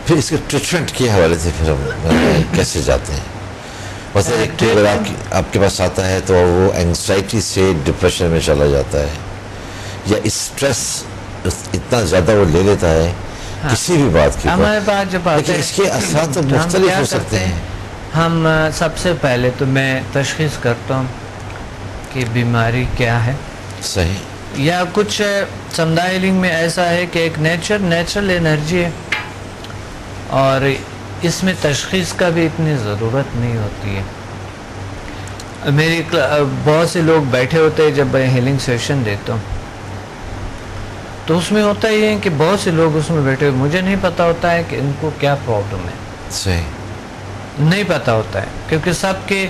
پھر اس کے ٹریٹمنٹ کے حوالے سے پھر ہم کیسے جاتے ہیں؟ مثلا ایک تو اگر آپ کے پاس آتا ہے تو وہ اینگزائٹی سے ڈپریشن میں چلا جاتا ہے، یا اسٹریس اتنا زیادہ وہ لے لیتا ہے کسی بھی بات کے اوپر، لیکن اس کے اثرات تو مختلف ہو سکتے ہیں. ہم سب سے پہلے تو میں تشخیص کرتا ہوں کہ بیماری کیا ہے. صحیح. یا کچھ سمدھا ہیلنگ میں ایسا ہے کہ ایک نیچرل انرجی ہے، اور اس میں تشخیص کا بھی اتنی ضرورت نہیں ہوتی ہے. میری بہت سے لوگ بیٹھے ہوتے ہیں جب میں ہیلنگ سیشن دیتا ہوں، تو اس میں ہوتا یہ ہے کہ بہت سے لوگ اس میں بیٹھے ہوئے، مجھے نہیں پتا ہوتا ہے کہ ان کو کیا پرابلم ہے. صحیح. نہیں پتا ہوتا ہے، کیونکہ سب کے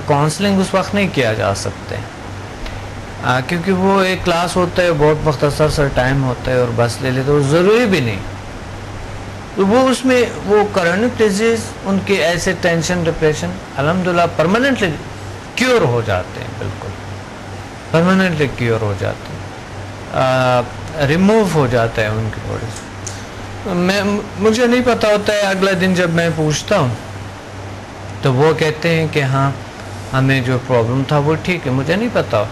کاؤنسلنگ اس وقت نہیں کیا جا سکتے، کیونکہ وہ ایک کلاس ہوتا ہے، بہت مختصر سا ٹائم ہوتا ہے اور بس لے لیتے، وہ ضروری بھی نہیں. تو وہ اس میں وہ کرونک ڈیزیز، ان کے ایسے ٹینشن ڈپریشن الحمدللہ پرماننٹلی کیور ہو جاتے ہیں، بالکل پرماننٹلی کیور ہو جاتے ہیں، ریموو ہو جاتا ہے ان کی باڈی سے. مجھے نہیں پتا ہوتا ہے، اگلا دن جب میں پوچھتا ہوں تو وہ کہتے ہیں کہ ہاں ہمیں جو پرابلم تھا وہ ٹھیک ہے. مجھے نہیں پتا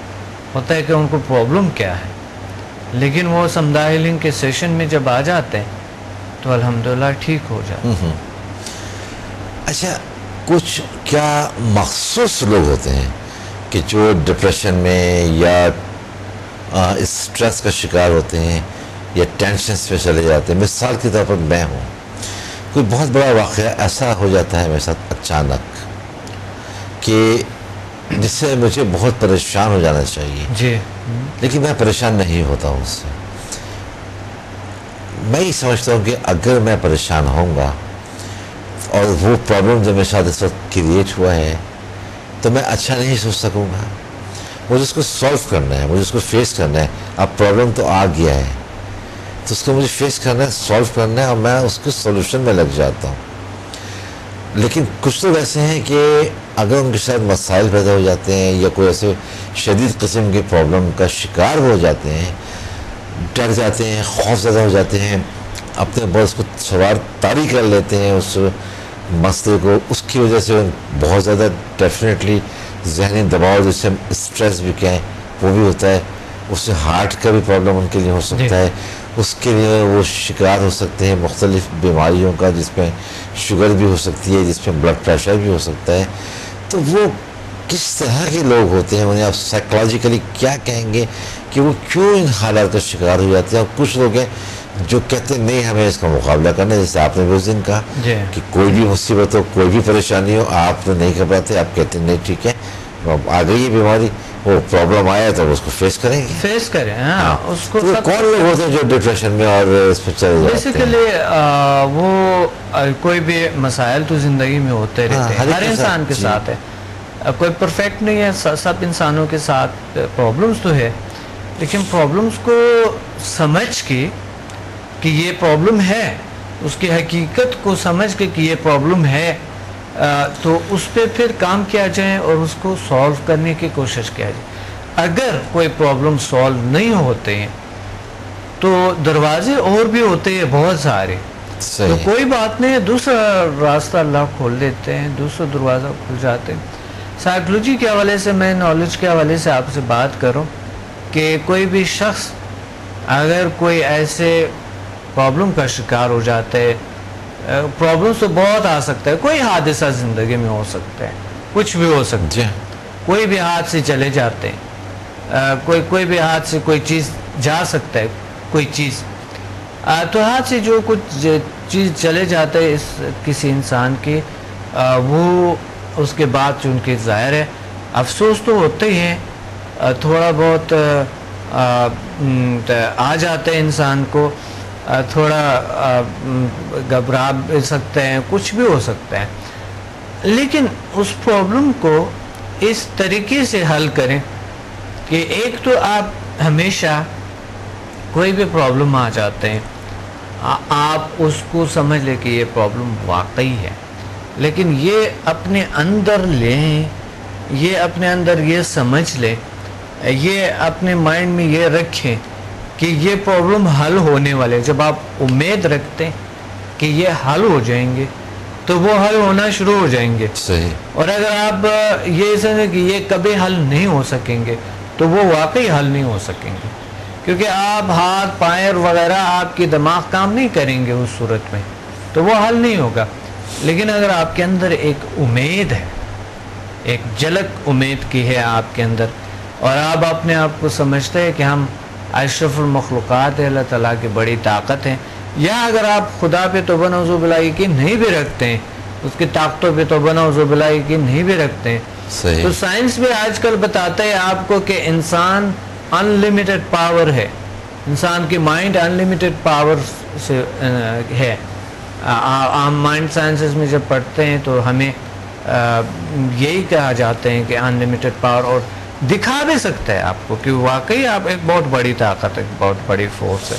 ہوتا ہے کہ ان کو پرابلم کیا ہے، لیکن وہ سمدھا ہیلنگ کے سیشن میں جب آ جاتے ہیں تو الحمدللہ ٹھیک ہو جاتے ہیں. اچھا، کچھ کیا مخصوص لوگ ہوتے ہیں کہ جو ڈپریشن میں یا اسٹریس کا شکار ہوتے ہیں یا ٹینشنس پہ چلے جاتے ہیں؟ مثال کے طور پر میں ہوں، کوئی بہت بڑا واقعہ ایسا ہو جاتا ہے میرے ساتھ اچانک کہ جس سے مجھے بہت پریشان ہو جانا چاہیے، جی، لیکن میں پریشان نہیں ہوتا ہوں اس سے. میں یہ سمجھتا ہوں کہ اگر میں پریشان ہوں گا اور وہ پرابلم جو میرے ساتھ اس وقت کریٹ ہوا ہے تو میں اچھا نہیں سوچ سکوں گا. مجھے اس کو سولو کرنا ہے، مجھے اس کو فیس کرنا ہے. اب پرابلم تو آ گیا ہے تو اس کو مجھے فیس کرنا ہے، سولو کرنا ہے، اور میں اس کے سولوشن میں لگ جاتا ہوں. لیکن کچھ لوگ ایسے ہیں کہ اگر ان کے ساتھ مسائل پیدا ہو جاتے ہیں یا کوئی ایسے شدید قسم کے پرابلم کا شکار ہو جاتے ہیں، ڈر جاتے ہیں، خوف زدہ ہو جاتے ہیں، اپنے بس کو سوار طاری کر لیتے ہیں اس مسئلے کو. اس کی وجہ سے بہت زیادہ ڈیفینیٹلی ذہنی دباؤ، جس سے اسٹریس بھی کہیں وہ بھی ہوتا ہے. اس سے ہارٹ کا بھی پرابلم ان کے لیے ہو سکتا ہے، اس کے لیے وہ شکار ہو سکتے ہیں مختلف بیماریوں کا، جس میں شوگر بھی ہو سکتی ہے، جس میں بلڈ پریشر بھی ہو سکتا ہے. تو وہ کس طرح کے لوگ ہوتے ہیں، انہیں آپ سائیکولوجیکلی کیا کہیں گے کہ وہ کیوں ان حالات کا شکار ہو جاتے ہیں؟ اور کچھ لوگ ہیں جو کہتے ہیں نہیں ہمیں اس کا مقابلہ کرنا ہے، جیسے آپ نے بھی اس دن کہا کہ کوئی بھی مصیبت ہو، کوئی بھی پریشانی ہو، آپ نہیں گھبراتے، آپ کہتے ہیں نہیں ٹھیک ہے آ گئی ہے بیماری، وہ پرابلم آیا تو اس کو فیس کریں گے، فیس کریں. ہاں، اس کو کون لوگ ہوتے ہیں جو ڈپریشن میں اور اس پہ چلے جاتے ہیں؟ بیسیکلی وہ کوئی بھی مسائل تو زندگی میں ہوتے رہتے ہیں، ہر انسان کے ساتھ ہے، کوئی پرفیکٹ نہیں ہے. سب انسانوں کے ساتھ پرابلمس تو ہے، لیکن پرابلمس کو سمجھ کے کہ یہ پرابلم ہے، اس کی حقیقت کو سمجھ کے کہ یہ پرابلم ہے، تو اس پہ پھر کام کیا جائے اور اس کو سولو کرنے کی کوشش کیا جائے. اگر کوئی پرابلم سولو نہیں ہوتے ہیں تو دروازے اور بھی ہوتے ہیں بہت سارے، تو کوئی بات نہیں ہے، دوسرا راستہ اللہ کھول دیتے ہیں، دوسرا دروازہ کھل جاتے ہیں. سائیکلوجی کے حوالے سے، میں نالج کے حوالے سے آپ سے بات کروں کہ کوئی بھی شخص اگر کوئی ایسے پرابلم کا شکار ہو جاتا ہے، پرابلمس تو بہت آ سکتا ہے، کوئی حادثہ زندگی میں ہو سکتا ہے، کچھ بھی ہو سکتا ہے، کوئی بھی ہاتھ سے چلے جاتے ہیں، کوئی بھی ہاتھ سے کوئی چیز جا سکتا ہے، کوئی چیز تو ہاتھ سے جو کچھ چیز چلے جاتے ہے کسی انسان کی، وہ اس کے بعد چونکہ ظاہر ہے افسوس تو ہوتے ہی ہیں، تھوڑا بہت آ جاتے ہیں انسان کو، تھوڑا گھبرا بھی سکتے ہیں، کچھ بھی ہو سکتا ہے. لیکن اس پرابلم کو اس طریقے سے حل کریں کہ ایک تو آپ ہمیشہ کوئی بھی پرابلم آ جاتے ہیں، آپ اس کو سمجھ لیں کہ یہ پرابلم واقعی ہے، لیکن یہ اپنے اندر لیں، یہ اپنے اندر یہ سمجھ لیں، یہ اپنے مائنڈ میں یہ رکھیں کہ یہ پرابلم حل ہونے والے. جب آپ امید رکھتے ہیں کہ یہ حل ہو جائیں گے تو وہ حل ہونا شروع ہو جائیں گے. صحیح. اور اگر آپ یہ سمجھیں کہ یہ کبھی حل نہیں ہو سکیں گے تو وہ واقعی حل نہیں ہو سکیں گے, کیونکہ آپ ہاتھ پیر وغیرہ آپ کی دماغ کام نہیں کریں گے اس صورت میں, تو وہ حل نہیں ہوگا. لیکن اگر آپ کے اندر ایک امید ہے, ایک جھلک امید کی ہے آپ کے اندر, اور آپ اپنے آپ کو سمجھتے ہیں کہ ہم اشرف المخلوقات ہیں, اللہ تعالیٰ کی بڑی طاقت ہے, یا اگر آپ خدا پہ توبہ نعوذ باللہ یقین نہیں بھی رکھتے ہیں, اس کی طاقتوں پہ توبہ نعوذ باللہ یقین نہیں بھی رکھتے ہیں, تو سائنس بھی آج کل بتاتا ہے آپ کو کہ انسان ان لمیٹڈ پاور ہے, انسان کی مائنڈ ان لمیٹڈ پاور سے ہے. عام مائنڈ سائنسز میں جب پڑھتے ہیں تو ہمیں یہی کہا جاتے ہیں کہ ان لمیٹڈ پاور, اور دکھا بھی سکتا ہے آپ کو کہ واقعی آپ ایک بہت بڑی طاقت ہے, بہت بڑی فورس ہے.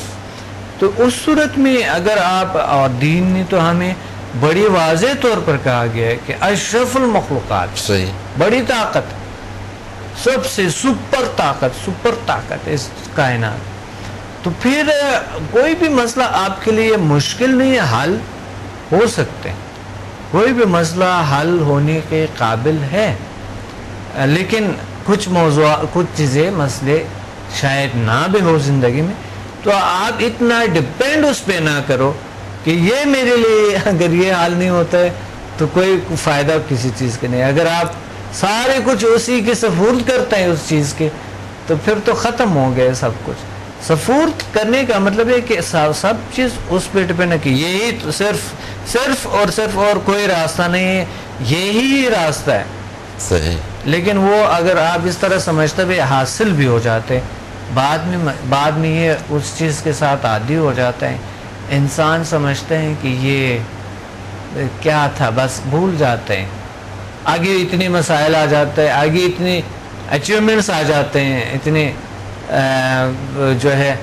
تو اس صورت میں اگر آپ, اور دین نے تو ہمیں بڑی واضح طور پر کہا گیا ہے کہ اشرف المخلوقات, صحیح, بڑی طاقت, سب سے سپر طاقت اس کائنات. تو پھر کوئی بھی مسئلہ آپ کے لیے مشکل نہیں ہے, حل ہو سکتے ہیں, کوئی بھی مسئلہ حل ہونے کے قابل ہے. لیکن کچھ چیزیں مسئلے شاید نہ بھی ہو زندگی میں, تو آپ اتنا ڈپینڈ اس پہ نہ کرو کہ یہ میرے لیے اگر یہ حل نہیں ہوتا ہے تو کوئی فائدہ کسی چیز کے نہیں. اگر آپ سارے کچھ اسی کے سپورٹ کرتے ہیں اس چیز کے, تو پھر تو ختم ہو گئے سب کچھ. سپورٹ کرنے کا مطلب ہے کہ سب چیز اس پہ ڈپینڈ ہے کہ یہی تو صرف اور کوئی راستہ نہیں ہے, یہی راستہ ہے. صحیح. لیکن وہ اگر آپ اس طرح سمجھتے ہوئے حاصل بھی ہو جاتے, بعد میں یہ اس چیز کے ساتھ عادی ہو جاتا ہے, انسان سمجھتے ہیں کہ یہ کیا تھا, بس بھول جاتے ہیں. آگے اتنے مسائل آ جاتے ہیں, آگے اتنی اچیومنٹس آ جاتے ہیں, اتنے جو ہے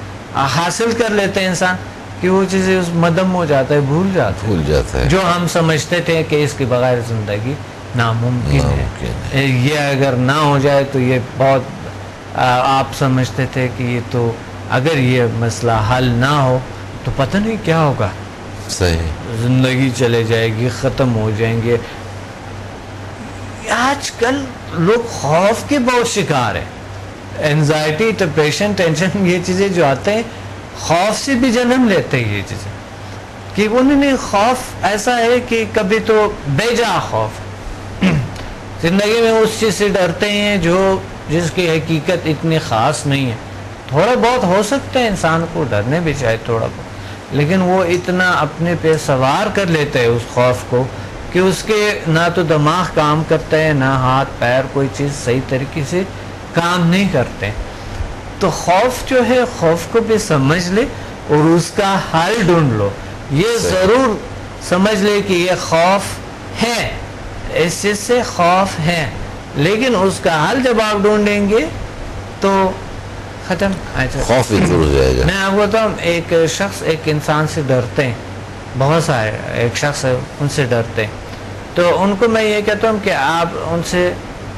حاصل کر لیتے ہیں انسان کہ وہ چیزیں مدم ہو جاتا ہے, بھول جاتا ہے جو ہم سمجھتے تھے کہ اس کے بغیر زندگی ناممکن ہے. یہ اگر نہ ہو جائے تو یہ بہت آپ سمجھتے تھے کہ یہ تو اگر یہ مسئلہ حل نہ ہو تو پتہ نہیں کیا ہوگا, صحیح, زندگی چلے جائے گی, ختم ہو جائیں گے. آج کل لوگ خوف کے بہت شکار ہیں, اینزائٹی, ڈپریشن, ٹینشن, یہ چیزیں جو آتے ہیں خوف سے بھی جنم لیتے ہیں. یہ چیزیں کہ انہوں نے خوف ایسا ہے کہ کبھی تو بے جا خوف, زندگی میں اس چیز سے ڈرتے ہیں جس کی حقیقت اتنی خاص نہیں ہے. تھوڑا بہت ہو سکتا ہے انسان کو ڈرنے بھی چاہے تھوڑا بہت, لیکن وہ اتنا اپنے پہ سوار کر لیتا ہے اس خوف کو کہ اس کے نہ تو دماغ کام کرتا ہے, نہ ہاتھ پیر کوئی چیز صحیح طریقے سے کام نہیں کرتے. تو خوف جو ہے, خوف کو بھی سمجھ لے اور اس کا حل ڈھونڈ لو. یہ ضرور سمجھ لے کہ یہ خوف ہے, اس چیز سے خوف ہے, لیکن اس کا حل جب آپ ڈھونڈیں گے تو ختم, خوف بھی دور ہو جائے گا. میں آپ کو بتاؤں, ایک انسان سے ڈرتے ہیں, بہت سارے ایک شخص ہے ان سے ڈرتے ہیں, تو ان کو میں یہ کہتا ہوں کہ آپ ان سے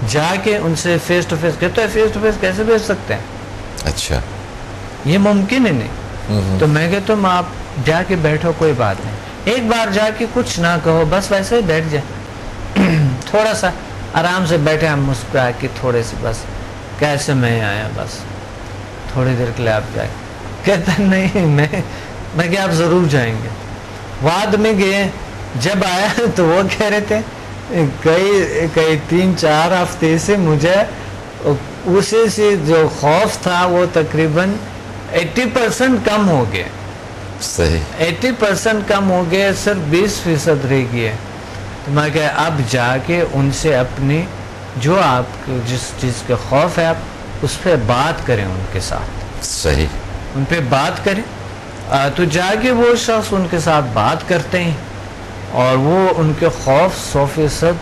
جا کے ان سے فیس ٹو فیس, کہتے ہیں فیس ٹو فیس کیسے بھیج سکتے ہیں, اچھا یہ ممکن ہے نہیں. تو میں کہتا ہوں آپ جا کے بیٹھو, کوئی بات نہیں, ایک بار جا کے کچھ نہ کہو, بس ویسے ہی بیٹھ جائے, تھوڑا سا آرام سے بیٹھے, ہم مسکرا کے تھوڑے سے بس کیسے میں آیا, بس تھوڑی دیر کے لیے آپ جائیں. کہتا نہیں, میں کہ آپ ضرور جائیں گے. بعد میں گئے, جب آیا تو وہ کہہ رہے تھے کئی 3-4 ہفتے سے مجھے اسے سے جو خوف تھا وہ تقریباً 80% کم ہو گیا. صحیح, 80% کم ہو گیا, صرف 20% رہ گیا. تو میں کہ اب جا کے ان سے اپنی جو آپ جس چیز کے خوف ہے آپ اس پہ بات کریں ان کے ساتھ. صحیح, ان پہ بات کریں. تو جا کے وہ شخص ان کے ساتھ بات کرتے ہیں اور وہ ان کے خوف 100%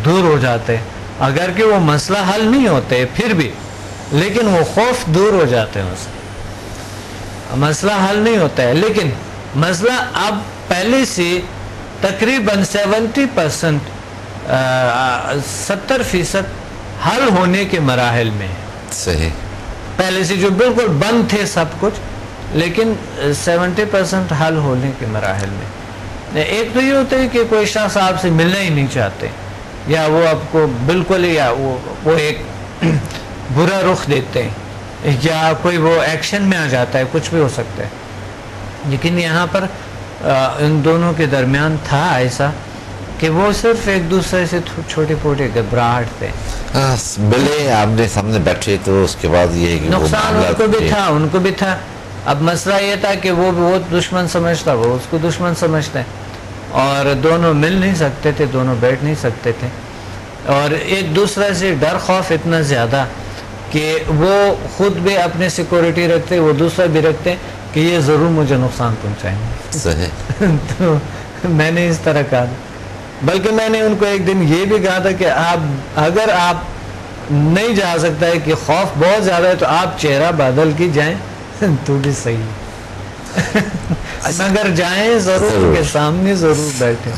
دور ہو جاتے ہیں. اگر کہ وہ مسئلہ حل نہیں ہوتے پھر بھی, لیکن وہ خوف دور ہو جاتے ہیں. اس سے مسئلہ حل نہیں ہوتا ہے, لیکن مسئلہ اب پہلے سے تقریباً 70% 70% حل ہونے کے مراحل میں ہے. صحیح, پہلے سے جو بالکل بند تھے سب کچھ, لیکن 70% حل ہونے کے مراحل میں. ایک تو یہ ہوتا ہے کہ کوئی شخص آپ سے ملنا ہی نہیں چاہتے، یا وہ آپ کو بالکل ہی وہ ایک برا رخ دیتے ہیں، یا کوئی وہ ایکشن میں آ جاتا ہے، کچھ بھی ہو سکتا ہے. لیکن یہاں پر ان دونوں کے درمیان تھا ایسا کہ وہ صرف ایک دوسرے سے چھوٹے چھوٹے گھبراہٹ تھے. ملے آمنے سامنے بیٹھے تو اس کے بعد یہ ہے کہ نقصان ان کو بھی تھا، ان کو بھی تھا. اب مسئلہ یہ تھا کہ وہ دشمن سمجھتا، وہ اس کو دشمن سمجھتے، اور دونوں مل نہیں سکتے تھے، دونوں بیٹھ نہیں سکتے تھے، اور ایک دوسرے سے ڈر خوف اتنا زیادہ کہ وہ خود بھی اپنے سیکورٹی رکھتے، وہ دوسرا بھی رکھتے کہ یہ ضرور مجھے نقصان پہنچائیں گے. صحیح. تو میں نے اس طرح کہا، بلکہ میں نے ان کو ایک دن یہ بھی کہا تھا کہ اگر آپ نہیں جا سکتا ہے کہ خوف بہت زیادہ ہے تو آپ چہرہ بدل کے جائیں تو بھی صحیح، مگر جائیں ضرور کے سامنے ضرور بیٹھیں.